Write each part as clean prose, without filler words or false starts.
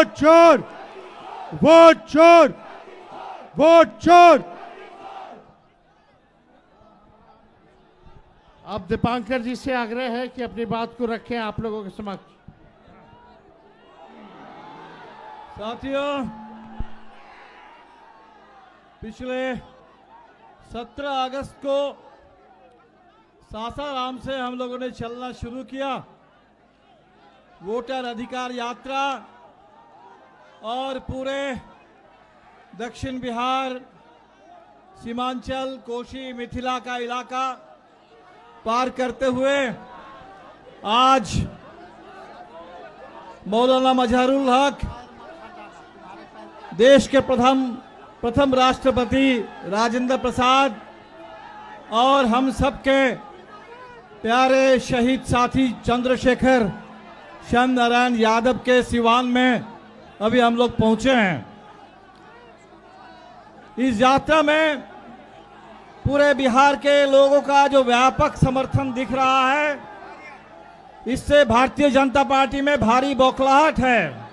Vote चोर, vote चोर, vote चोर। अब दीपांकर जी से आग्रह है कि अपनी बात को रखें आप लोगों के समक्ष। साथियों, पिछले 17 अगस्त को सासाराम से हम लोगों ने चलना शुरू किया। वोटर अधिकार यात्रा और पूरे दक्षिण बिहार, सीमांचल, कोशी, मिथिला का इलाका पार करते हुए आज मौलाना मजहरुल हक, देश के प्रथम राष्ट्रपति राजेंद्र प्रसाद और हम सबके प्यारे शहीद साथी चंद्रशेखर श्याम नारायण यादव के सिवान में अभी हम लोग पहुंचे हैं। इस यात्रा में पूरे बिहार के लोगों का जो व्यापक समर्थन दिख रहा है, इससे भारतीय जनता पार्टी में भारी बौखलाहट है।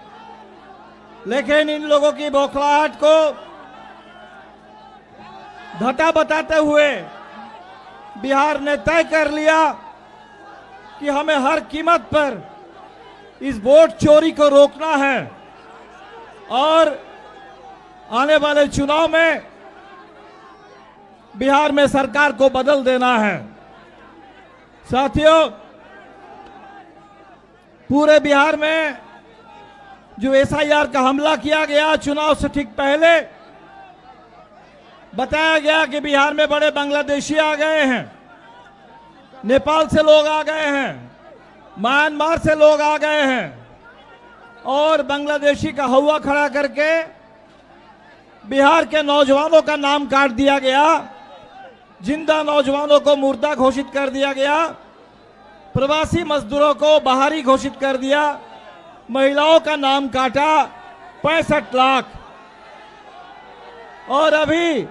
लेकिन इन लोगों की बौखलाहट को घटा बताते हुए बिहार ने तय कर लिया कि हमें हर कीमत पर इस वोट चोरी को रोकना है और आने वाले चुनाव में बिहार में सरकार को बदल देना है। साथियों, पूरे बिहार में जो एसआईआर का हमला किया गया, चुनाव से ठीक पहले बताया गया कि बिहार में बड़े बांग्लादेशी आ गए हैं, नेपाल से लोग आ गए हैं, म्यांमार से लोग आ गए हैं और बांग्लादेशी का हवा खड़ा करके बिहार के नौजवानों का नाम काट दिया गया, जिंदा नौजवानों को मुर्दा घोषित कर दिया गया, प्रवासी मजदूरों को बाहरी घोषित कर दिया, महिलाओं का नाम काटा 65 लाख। और अभी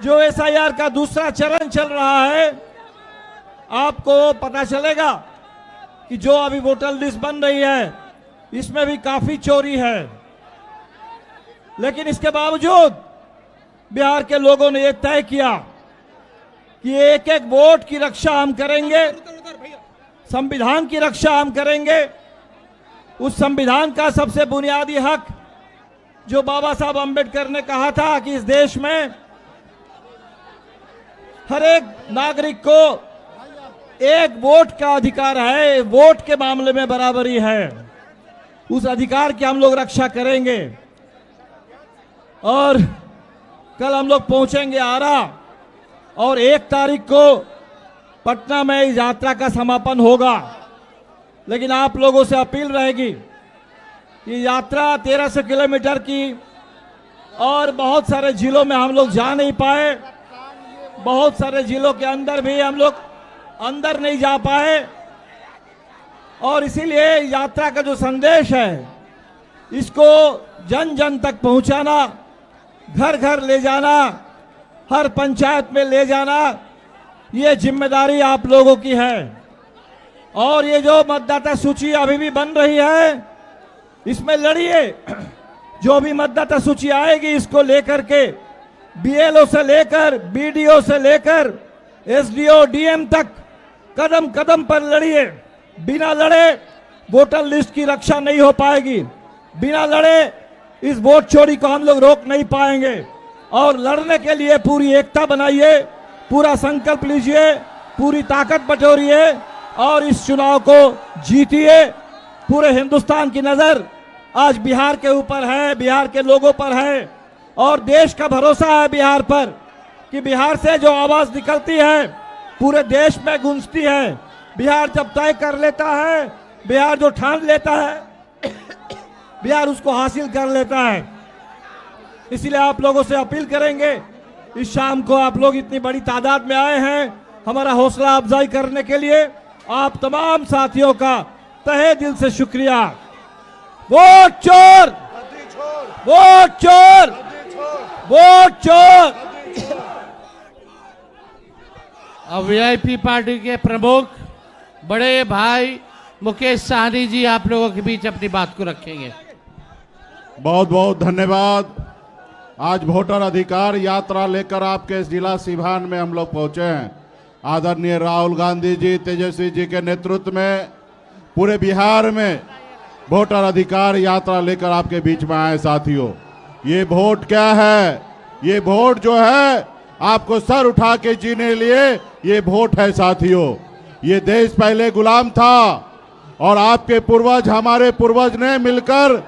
जो एसआईआर का दूसरा चरण चल रहा है, आपको पता चलेगा कि जो अभी वोटर लिस्ट बन रही है, इसमें भी काफी चोरी है। लेकिन इसके बावजूद बिहार के लोगों ने यह तय किया कि एक एक वोट की रक्षा हम करेंगे, संविधान की रक्षा हम करेंगे। उस संविधान का सबसे बुनियादी हक जो बाबा साहब अंबेडकर ने कहा था कि इस देश में हर एक नागरिक को एक वोट का अधिकार है, वोट के मामले में बराबरी है, उस अधिकार की हम लोग रक्षा करेंगे। और कल हम लोग पहुंचेंगे आरा और 1 तारीख को पटना में इस यात्रा का समापन होगा। लेकिन आप लोगों से अपील रहेगी कि यात्रा 1300 किलोमीटर की और बहुत सारे जिलों में हम लोग जा नहीं पाए, बहुत सारे जिलों के अंदर भी हम लोग अंदर नहीं जा पाए और इसीलिए यात्रा का जो संदेश है, इसको जन जन तक पहुंचाना, घर घर ले जाना, हर पंचायत में ले जाना, ये जिम्मेदारी आप लोगों की है। और ये जो मतदाता सूची अभी भी बन रही है, इसमें लड़िए। जो भी मतदाता सूची आएगी, इसको लेकर के बीएलओ से लेकर बीडीओ से लेकर एसडीओ डीएम तक कदम कदम पर लड़िए। बिना लड़े वोटर लिस्ट की रक्षा नहीं हो पाएगी, बिना लड़े इस वोट चोरी को हम लोग रोक नहीं पाएंगे। और लड़ने के लिए पूरी एकता बनाइए, पूरा संकल्प लीजिए, पूरी ताकत बटोरिए और इस चुनाव को जीतिए। पूरे हिंदुस्तान की नजर आज बिहार के ऊपर है, बिहार के लोगों पर है और देश का भरोसा है बिहार पर कि बिहार से जो आवाज निकलती है पूरे देश में गूंजती है। बिहार जब तय कर लेता है, बिहार जो ठान लेता है, बिहार उसको हासिल कर लेता है। इसलिए आप लोगों से अपील करेंगे, इस शाम को आप लोग इतनी बड़ी तादाद में आए हैं हमारा हौसला अफजाई करने के लिए। आप तमाम साथियों का तहे दिल से शुक्रिया। वोट चोर, वोट चोर, वोट चोर। अब वीआईपी पार्टी के प्रमुख बड़े भाई मुकेश साहनी जी आप लोगों के बीच अपनी बात को रखेंगे। बहुत बहुत धन्यवाद। आज वोटर अधिकार यात्रा लेकर आपके इस जिला सिवान में हम लोग पहुंचे हैं। आदरणीय राहुल गांधी जी, तेजस्वी जी के नेतृत्व में पूरे बिहार में वोटर अधिकार यात्रा लेकर आपके बीच में आए। साथियों, ये वोट क्या है? ये वोट जो है आपको सर उठा के जीने लिए ये वोट है। साथियों, ये देश पहले गुलाम था और आपके पूर्वज, हमारे पूर्वज ने मिलकर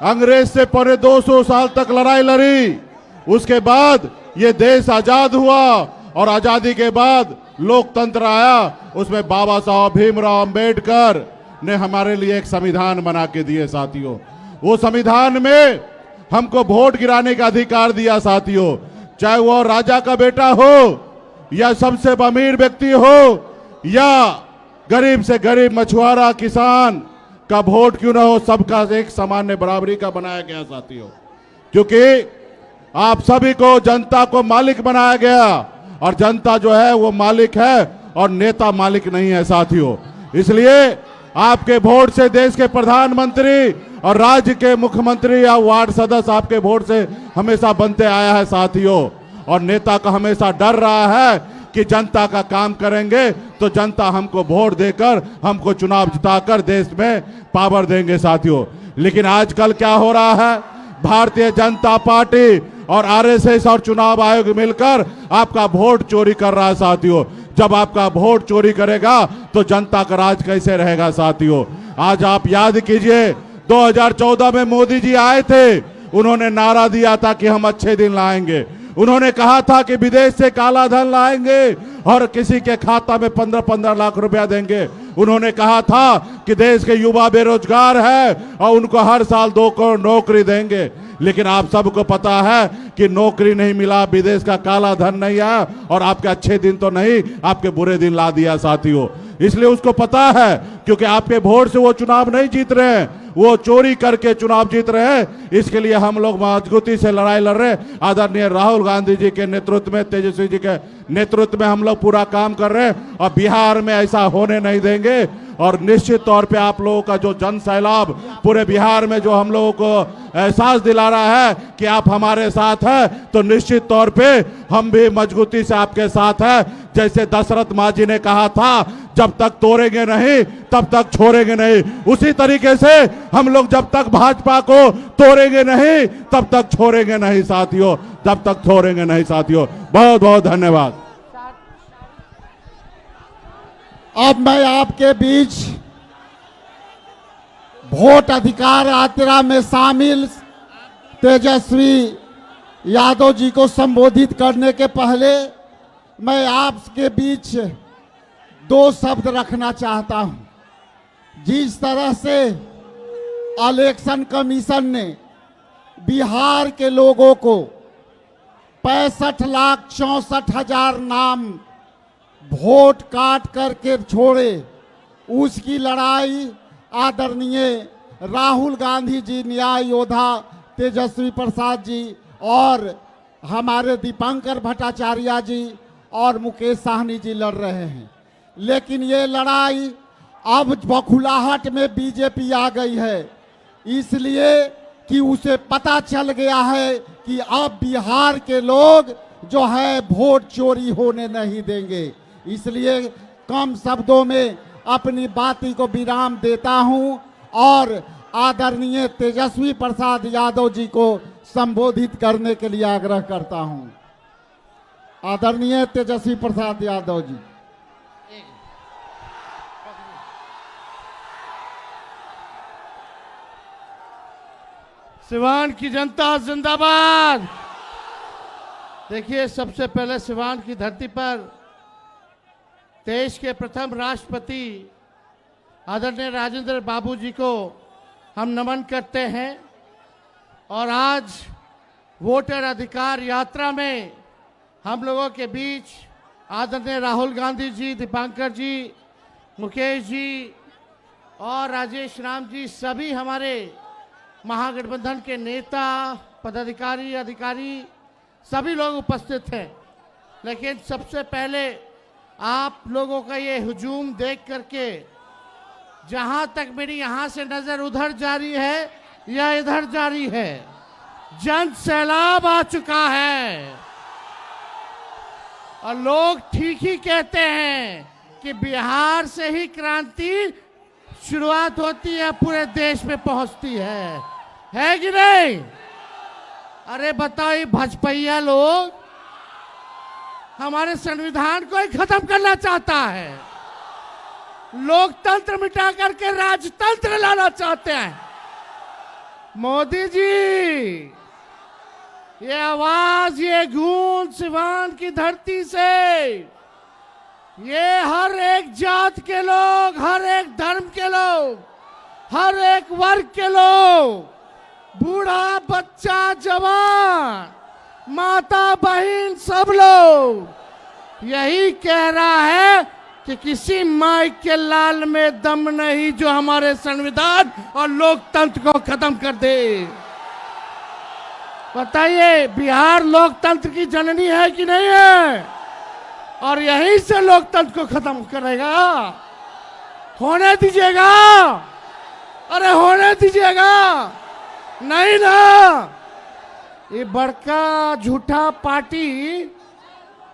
अंग्रेज से पौने 200 साल तक लड़ाई लड़ी। उसके बाद ये देश आजाद हुआ और आजादी के बाद लोकतंत्र आया। उसमें बाबा साहब भीमराव अंबेडकर ने हमारे लिए एक संविधान बना के दिए। साथियों, वो संविधान में हमको वोट गिराने का अधिकार दिया। साथियों, चाहे वो राजा का बेटा हो या सबसे अमीर व्यक्ति हो या गरीब से गरीब मछुआरा किसान का वोट क्यों ना हो, सबका एक सामान्य बराबरी का बनाया गया। साथियों, क्योंकि आप सभी को, जनता को मालिक बनाया गया और जनता जो है वो मालिक है और नेता मालिक नहीं है। साथियों, इसलिए आपके वोट से देश के प्रधानमंत्री और राज्य के मुख्यमंत्री या वार्ड सदस्य आपके वोट से हमेशा बनते आया है। साथियों, और नेता का हमेशा डर रहा है कि जनता का काम करेंगे तो जनता हमको वोट देकर, हमको चुनाव जिताकर देश में पावर देंगे। साथियों, लेकिन आजकल क्या हो रहा है? भारतीय जनता पार्टी और आरएसएस और चुनाव आयोग मिलकर आपका वोट चोरी कर रहा है। साथियों, जब आपका वोट चोरी करेगा तो जनता का राज कैसे रहेगा? साथियों, आज आप याद कीजिए, 2014 में मोदी जी आए थे, उन्होंने नारा दिया था कि हम अच्छे दिन लाएंगे। उन्होंने कहा था कि विदेश से काला धन लाएंगे और किसी के खाता में 15-15 लाख रुपया देंगे। उन्होंने कहा था कि देश के युवा बेरोजगार है और उनको हर साल 2 करोड़ नौकरी देंगे। लेकिन आप सबको पता है कि नौकरी नहीं मिला, विदेश का काला धन नहीं आया और आपके अच्छे दिन तो नहीं, आपके बुरे दिन ला दिया। साथियों, इसलिए उसको पता है, क्योंकि आपके वोट से वो चुनाव नहीं जीत रहे हैं, वो चोरी करके चुनाव जीत रहे हैं। इसके लिए हम लोग मजबूती से लड़ाई लड़ रहे हैं। आदरणीय राहुल गांधी जी के नेतृत्व में, तेजस्वी जी के नेतृत्व में हम लोग पूरा काम कर रहे हैं और बिहार में ऐसा होने नहीं देंगे। और निश्चित तौर पे आप लोगों का जो जन सैलाब पूरे बिहार में जो हम लोगों को एहसास दिला रहा है कि आप हमारे साथ हैं, तो निश्चित तौर पे हम भी मजबूती से आपके साथ हैं। जैसे दशरथ माँ जी ने कहा था, जब तक तोड़ेंगे नहीं तब तक छोड़ेंगे नहीं, उसी तरीके से हम लोग जब तक भाजपा को तोड़ेंगे नहीं तब तक छोड़ेंगे नहीं। साथियों, जब तक छोड़ेंगे नहीं। साथियों, बहुत बहुत धन्यवाद। अब मैं आपके बीच वोट अधिकार यात्रा में शामिल तेजस्वी यादव जी को संबोधित करने के पहले मैं आपके बीच 2 शब्द रखना चाहता हूं। जिस तरह से इलेक्शन कमीशन ने बिहार के लोगों को 65,64,000 नाम वोट काट करके छोड़े, उसकी लड़ाई आदरणीय राहुल गांधी जी, न्याय योद्धा तेजस्वी प्रसाद जी और हमारे दीपांकर भट्टाचार्य जी और मुकेश साहनी जी लड़ रहे हैं। लेकिन ये लड़ाई अब बखुलाहट में बीजेपी आ गई है, इसलिए कि उसे पता चल गया है कि अब बिहार के लोग जो है वोट चोरी होने नहीं देंगे। इसलिए कम शब्दों में अपनी बाती को विराम देता हूं और आदरणीय तेजस्वी प्रसाद यादव जी को संबोधित करने के लिए आग्रह करता हूं। आदरणीय तेजस्वी प्रसाद यादव जी। सिवान की जनता जिंदाबाद। देखिए, सबसे पहले सिवान की धरती पर देश के प्रथम राष्ट्रपति आदरणीय राजेंद्र बाबू जी को हम नमन करते हैं। और आज वोटर अधिकार यात्रा में हम लोगों के बीच आदरणीय राहुल गांधी जी, दीपांकर जी, मुकेश जी और राजेश राम जी, सभी हमारे महागठबंधन के नेता, पदाधिकारी, अधिकारी सभी लोग उपस्थित हैं। लेकिन सबसे पहले आप लोगों का ये हुजूम देख करके, जहां तक मेरी यहां से नजर उधर जारी है, या इधर जारी है। जन सैलाब आ चुका है और लोग ठीक ही कहते हैं कि बिहार से ही क्रांति शुरुआत होती है, पूरे देश में पहुंचती है कि नहीं? अरे बताओ, ये भजपैया लोग हमारे संविधान को ही खत्म करना चाहता है, लोकतंत्र मिटा करके राजतंत्र लाना चाहते हैं। मोदी जी, ये आवाज, ये गूंज सिवान की धरती से, ये हर एक जात के लोग, हर एक धर्म के लोग, हर एक वर्ग के लोग, बूढ़ा बच्चा जवान, माता बहन, सब लोग यही कह रहा है कि किसी माइक के लाल में दम नहीं जो हमारे संविधान और लोकतंत्र को खत्म कर दे। बताइए, बिहार लोकतंत्र की जननी है कि नहीं है? और यहीं से लोकतंत्र को खत्म करेगा। होने दीजिएगा, अरे होने दीजिएगा नहीं ना। ये बड़का झूठा पार्टी,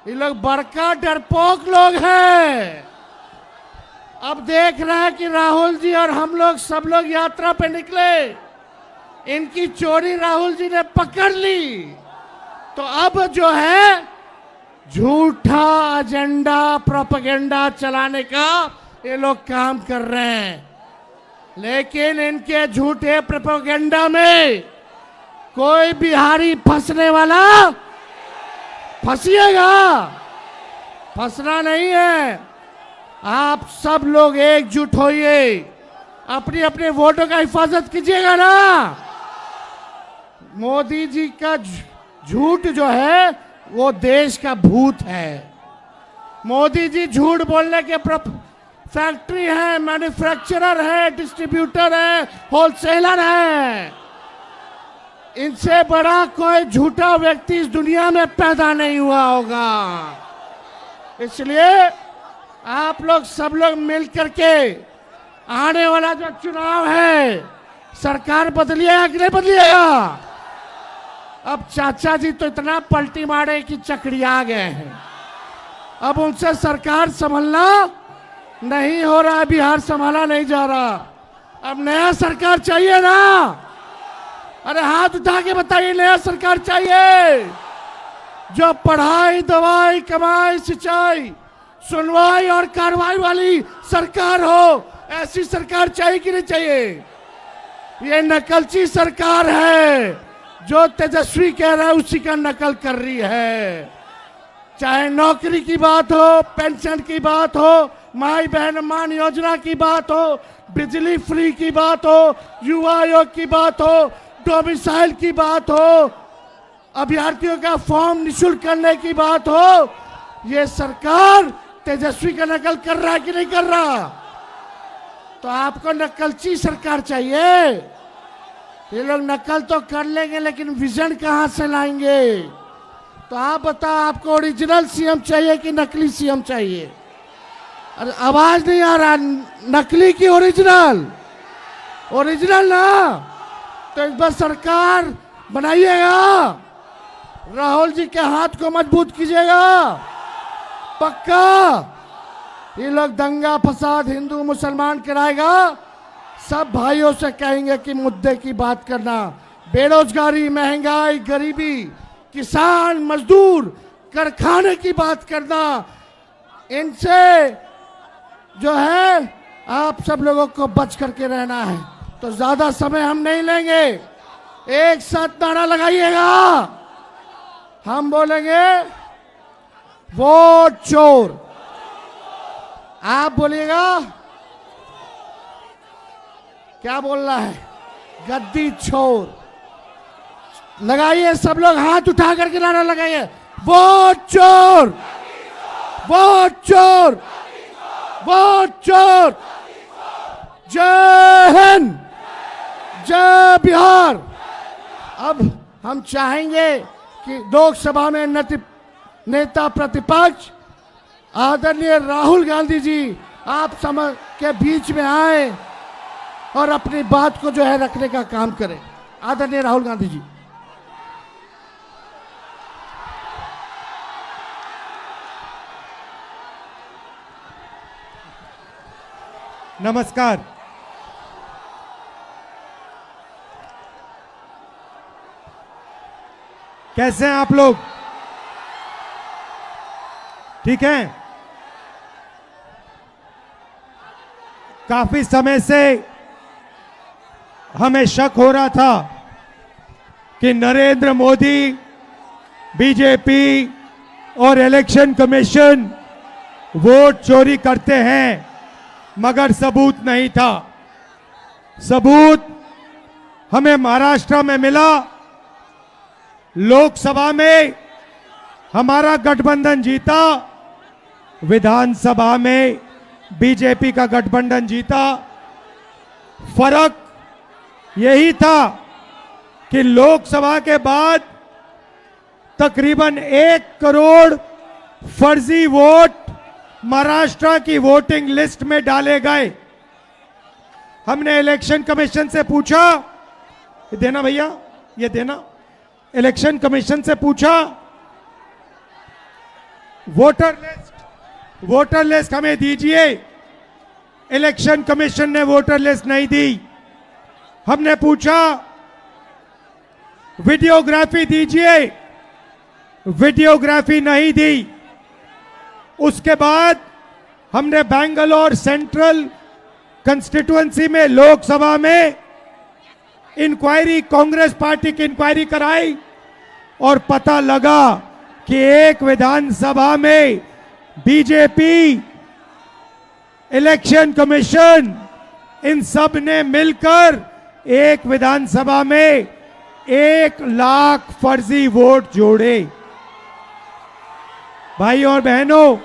ये लोग बड़का डरपोक लोग हैं। अब देख रहे हैं कि राहुल जी और हम लोग सब लोग यात्रा पे निकले, इनकी चोरी राहुल जी ने पकड़ ली, तो अब जो है झूठा एजेंडा, प्रोपेगेंडा चलाने का ये लोग काम कर रहे हैं। लेकिन इनके झूठे प्रोपेगेंडा में कोई बिहारी फंसने वाला फंसिएगा, फंसना नहीं है। आप सब लोग एकजुट होइए, अपनी अपने वोटों का हिफाजत कीजिएगा ना। मोदी जी का झूठ जो है वो देश का भूत है। मोदी जी झूठ बोलने के फैक्ट्री है, मैन्युफैक्चरर है, डिस्ट्रीब्यूटर है, होलसेलर है। इनसे बड़ा कोई झूठा व्यक्ति इस दुनिया में पैदा नहीं हुआ होगा। इसलिए आप लोग सब लोग मिल करके आने वाला जो चुनाव है, सरकार बदलिएगा कि नहीं बदलिएगा? अब चाचा जी तो इतना पलटी मारे कि चकरिया गए हैं। अब उनसे सरकार संभलना नहीं हो रहा है, बिहार संभाला नहीं जा रहा। अब नया सरकार चाहिए ना? अरे हाथ उठा के बताइए, नया सरकार चाहिए जो पढ़ाई, दवाई, कमाई, सिंचाई, सुनवाई और कार्रवाई वाली सरकार हो। ऐसी सरकार चाहिए कि नहीं चाहिए? ये नकलची सरकार है, जो तेजस्वी कह रहा है उसी का नकल कर रही है। चाहे नौकरी की बात हो, पेंशन की बात हो, माई बहन मान योजना की बात हो, बिजली फ्री की बात हो, युवा आयोग की बात हो, डोमिसाइल की बात हो, अभ्यर्थियों का फॉर्म निःशुल्क करने की बात हो, ये सरकार तेजस्वी का नकल कर रहा है कि नहीं कर रहा? तो आपको नकलची सरकार चाहिए। ये लोग नकल तो कर लेंगे, लेकिन विजन कहां से लाएंगे? तो आप बताओ, आपको ओरिजिनल सीएम चाहिए कि नकली सीएम चाहिए? अरे आवाज नहीं आ रहा, नकली की ओरिजिनल? ओरिजिनल ना। तो इस बार सरकार बनाइएगा, राहुल जी के हाथ को मजबूत कीजिएगा, पक्का। ये लोग दंगा फसाद हिंदू मुसलमान कराएगा। सब भाइयों से कहेंगे कि मुद्दे की बात करना, बेरोजगारी, महंगाई, गरीबी, किसान, मजदूर, कारखाने की बात करना। इनसे जो है आप सब लोगों को बच करके रहना है। तो ज्यादा समय हम नहीं लेंगे, एक साथ नारा लगाइएगा। हम बोलेंगे वोट चोर, आप बोलिएगा क्या बोलना है? गद्दी छोर। लगाइए सब लोग, हाथ उठा करके नारा लगाइए, वोट चोर, वोट चोर, वोट चोर। जय हिंद, जय बिहार। अब हम चाहेंगे कि लोकसभा में नेता प्रतिपक्ष आदरणीय राहुल गांधी जी आप के बीच में आए और अपनी बात को जो है रखने का काम करें। आदरणीय राहुल गांधी जी। नमस्कार। कैसे हैं आप लोग? ठीक हैं? काफी समय से हमें शक हो रहा था कि नरेंद्र मोदी, बीजेपी और इलेक्शन कमीशन वोट चोरी करते हैं, मगर सबूत नहीं था। सबूत हमें महाराष्ट्र में मिला। लोकसभा में हमारा गठबंधन जीता, विधानसभा में बीजेपी का गठबंधन जीता। फर्क यही था कि लोकसभा के बाद तकरीबन 1 करोड़ फर्जी वोट महाराष्ट्र की वोटिंग लिस्ट में डाले गए। हमने इलेक्शन कमीशन से पूछा, ये देना भैया, ये देना। इलेक्शन कमीशन से पूछा, वोटर लिस्ट हमें दीजिए। इलेक्शन कमीशन ने वोटर लिस्ट नहीं दी। हमने पूछा वीडियोग्राफी दीजिए, वीडियोग्राफी नहीं दी। उसके बाद हमने बेंगलोर सेंट्रल कंस्टिट्यूएंसी में लोकसभा में इंक्वायरी, कांग्रेस पार्टी की इंक्वायरी कराई और पता लगा कि एक विधानसभा में बीजेपी, इलेक्शन कमीशन, इन सब ने मिलकर एक विधानसभा में 1 लाख फर्जी वोट जोड़े। भाई और बहनों,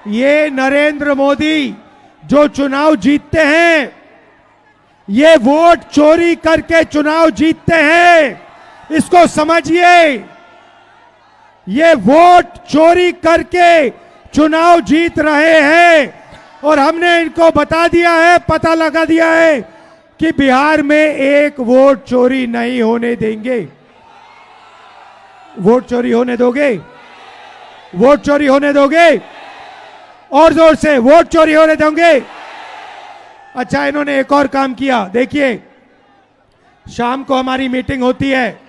ये नरेंद्र मोदी जो चुनाव जीतते हैं, ये वोट चोरी करके चुनाव जीतते हैं। इसको समझिए, ये वोट चोरी करके चुनाव जीत रहे हैं। और हमने इनको बता दिया है, पता लगा दिया है कि बिहार में 1 वोट चोरी नहीं होने देंगे। वोट चोरी होने दोगे? वोट चोरी होने दोगे? और जोर से, वोट चोरी होने दोगे? अच्छा, इन्होंने एक और काम किया। देखिए, शाम को हमारी मीटिंग होती है।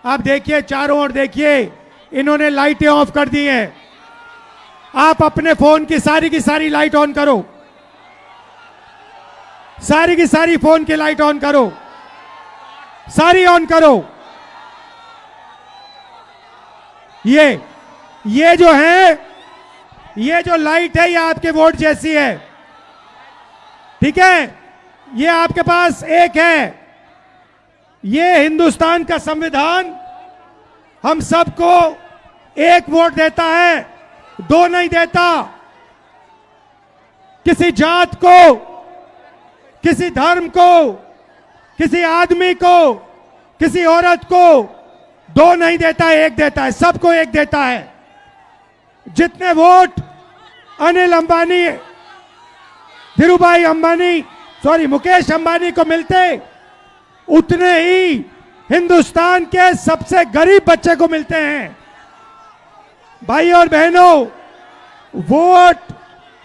आप देखिए, चारों ओर देखिए, इन्होंने लाइटें ऑफ कर दी हैं। आप अपने फोन की सारी लाइट ऑन करो, सारी की सारी फोन की लाइट ऑन करो, सारी ऑन करो। ये जो है, ये जो लाइट है, ये आपके वोट जैसी है। ठीक है? ये आपके पास एक है। ये हिंदुस्तान का संविधान हम सबको 1 वोट देता है, 2 नहीं देता। किसी जात को, किसी धर्म को, किसी आदमी को, किसी औरत को 2 नहीं देता, 1 देता है। सबको 1 देता है। जितने वोट अनिल अंबानी, धीरूभाई अंबानी, मुकेश अंबानी को मिलते, उतने ही हिंदुस्तान के सबसे गरीब बच्चे को मिलते हैं। भाई और बहनों, वोट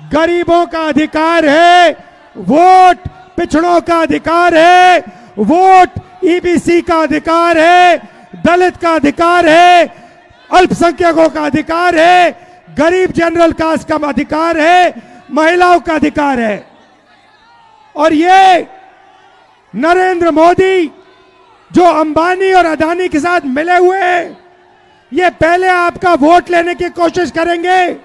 गरीबों का अधिकार है, वोट पिछड़ों का अधिकार है, वोट ईबीसी का अधिकार है, दलित का अधिकार है, अल्पसंख्यकों का अधिकार है, गरीब जनरल कास्ट का अधिकार है, महिलाओं का अधिकार है। और ये नरेंद्र मोदी जो अंबानी और अदानी के साथ मिले हुए हैं, ये पहले आपका वोट लेने की कोशिश करेंगे,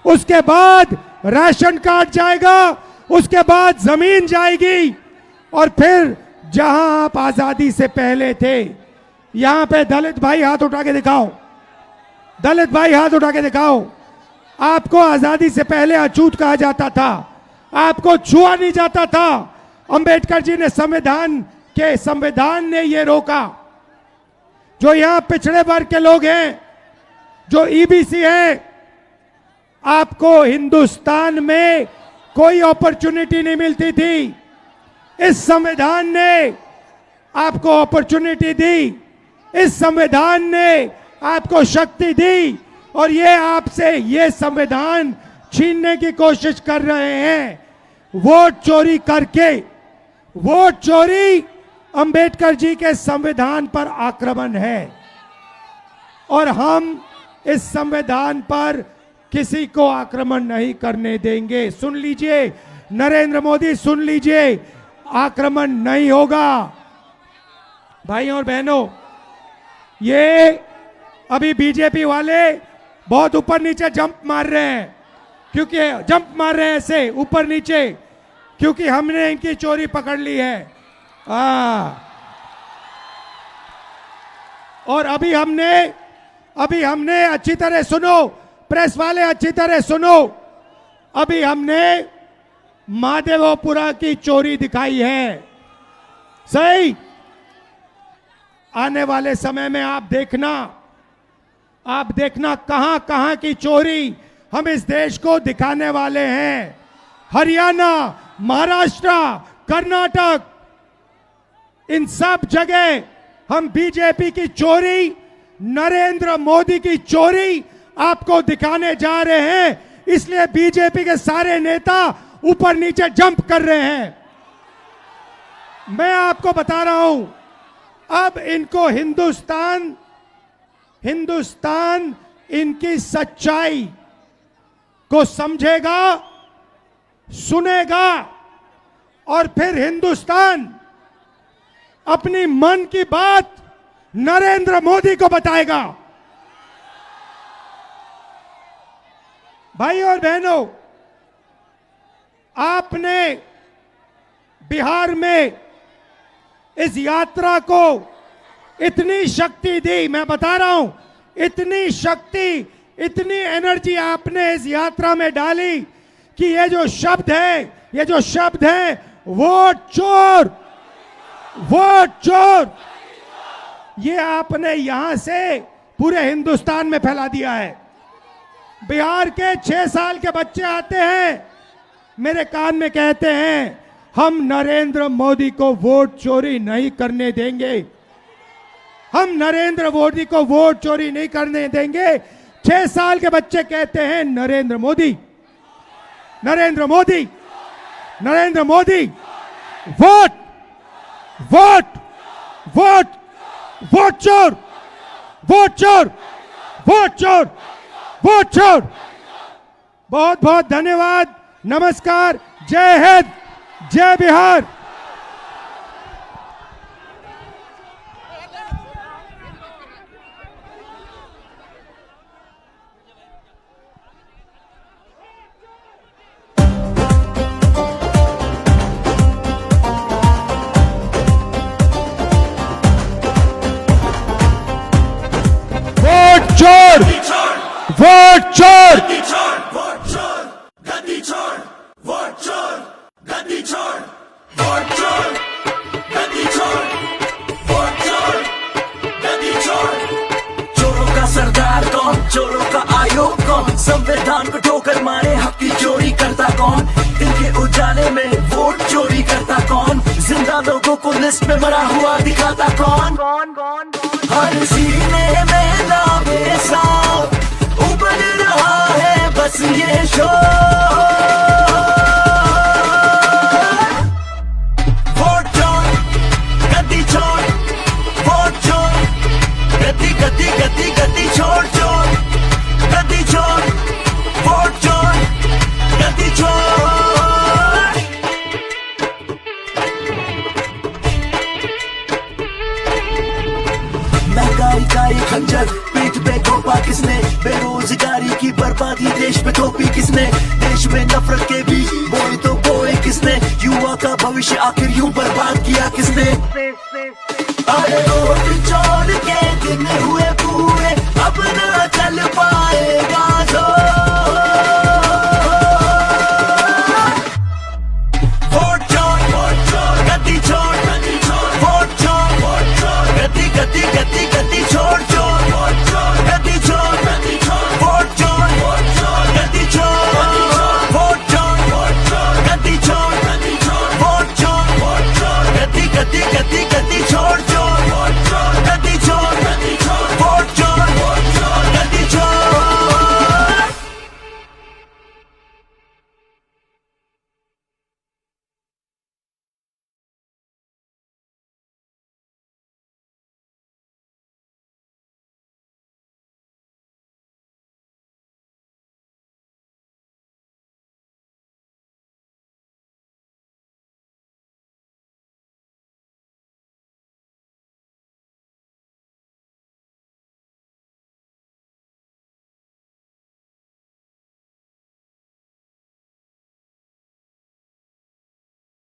उसके बाद राशन कार्ड जाएगा, उसके बाद जमीन जाएगी, और फिर जहां आप आजादी से पहले थे, यहां पे दलित भाई हाथ उठा के दिखाओ, दलित भाई हाथ उठा के दिखाओ। आपको आजादी से पहले अछूत कहा जाता था, आपको छुआ नहीं जाता था। अंबेडकर जी ने संविधान ने ये रोका। जो यहां पिछड़े वर्ग के लोग हैं, जो ईबीसी हैं, आपको हिंदुस्तान में कोई अपॉर्चुनिटी नहीं मिलती थी। इस संविधान ने आपको अपॉर्चुनिटी दी, इस संविधान ने आपको शक्ति दी, और ये आपसे ये संविधान छीनने की कोशिश कर रहे हैं वोट चोरी करके। वोट चोरी अंबेडकर जी के संविधान पर आक्रमण है, और हम इस संविधान पर किसी को आक्रमण नहीं करने देंगे। सुन लीजिए नरेंद्र मोदी, सुन लीजिए, आक्रमण नहीं होगा। भाइयों और बहनों, ये अभी बीजेपी वाले बहुत ऊपर नीचे जंप मार रहे हैं, क्योंकि जंप मार रहे हैं ऐसे ऊपर नीचे, क्योंकि हमने इनकी चोरी पकड़ ली है। और अभी हमने अच्छी तरह सुनो, प्रेस वाले अच्छी तरह सुनो, अभी हमने महादेवपुरा की चोरी दिखाई है, सही। आने वाले समय में आप देखना कहां कहां की चोरी हम इस देश को दिखाने वाले हैं। हरियाणा, महाराष्ट्र, कर्नाटक, इन सब जगह हम बीजेपी की चोरी, नरेंद्र मोदी की चोरी आपको दिखाने जा रहे हैं। इसलिए बीजेपी के सारे नेता ऊपर नीचे जंप कर रहे हैं। मैं आपको बता रहा हूं, अब इनको हिंदुस्तान इनकी सच्चाई को समझेगा, सुनेगा, और फिर हिंदुस्तान अपनी मन की बात नरेंद्र मोदी को बताएगा। भाई और बहनों, आपने बिहार में इस यात्रा को इतनी शक्ति दी, मैं बता रहा हूं, इतनी शक्ति, इतनी एनर्जी आपने इस यात्रा में डाली कि ये जो शब्द है वोट चोर, वोट चोर, ये आपने यहां से पूरे हिंदुस्तान में फैला दिया है। बिहार के 6 साल के बच्चे आते हैं, मेरे कान में कहते हैं, हम नरेंद्र मोदी को वोट चोरी नहीं करने देंगे, हम नरेंद्र मोदी को वोट चोरी नहीं करने देंगे। 6 साल के बच्चे कहते हैं Narendra Modi, Narendra Modi, Narendra Modi, vote, vote, vote, vote चोर, वोट चोर, वोट चोर, वोट चोर। बहुत बहुत धन्यवाद, नमस्कार, जय हिंद, जय बिहार। वोट चोर, वोट चोर, वोट चोर, गद्दी छोड़, वोट चोर, गद्दी छोड़, वोट चोर, गद्दी छोड़, वोट चोर, गद्दी छोड़। चोरों का सरदार कौन, चोरों का आयोग कौन, संविधान को ठोकर मारे हक की चोरी करता कौन, दिन के उजाले में वोट चोरी करता कौन, जिंदा लोगों को लिस्ट में मरा हुआ दिखाता कौन, हर सीने में दावे साफ उबल रहा है बस ये शोर। वोट चोर, गद्दी छोड़, वोट चोर, गद्दी गद्दी गद्दी गद्दी छोड़ चोर, गद्दी छोड़, वोट चोर, गद्दी छोड़। महंगाई का ये खंजर पीठ पे थोपा किसने, बेरोजगारी की बर्बादी देश पे थोपी किसने, देश में नफरत के भी बोए तो बोए किसने, युवा का भविष्य आखिर यूं बर्बाद किया किसने। अरे वोट चोर के दिन हुए पूरे, अब न चल पाएगा।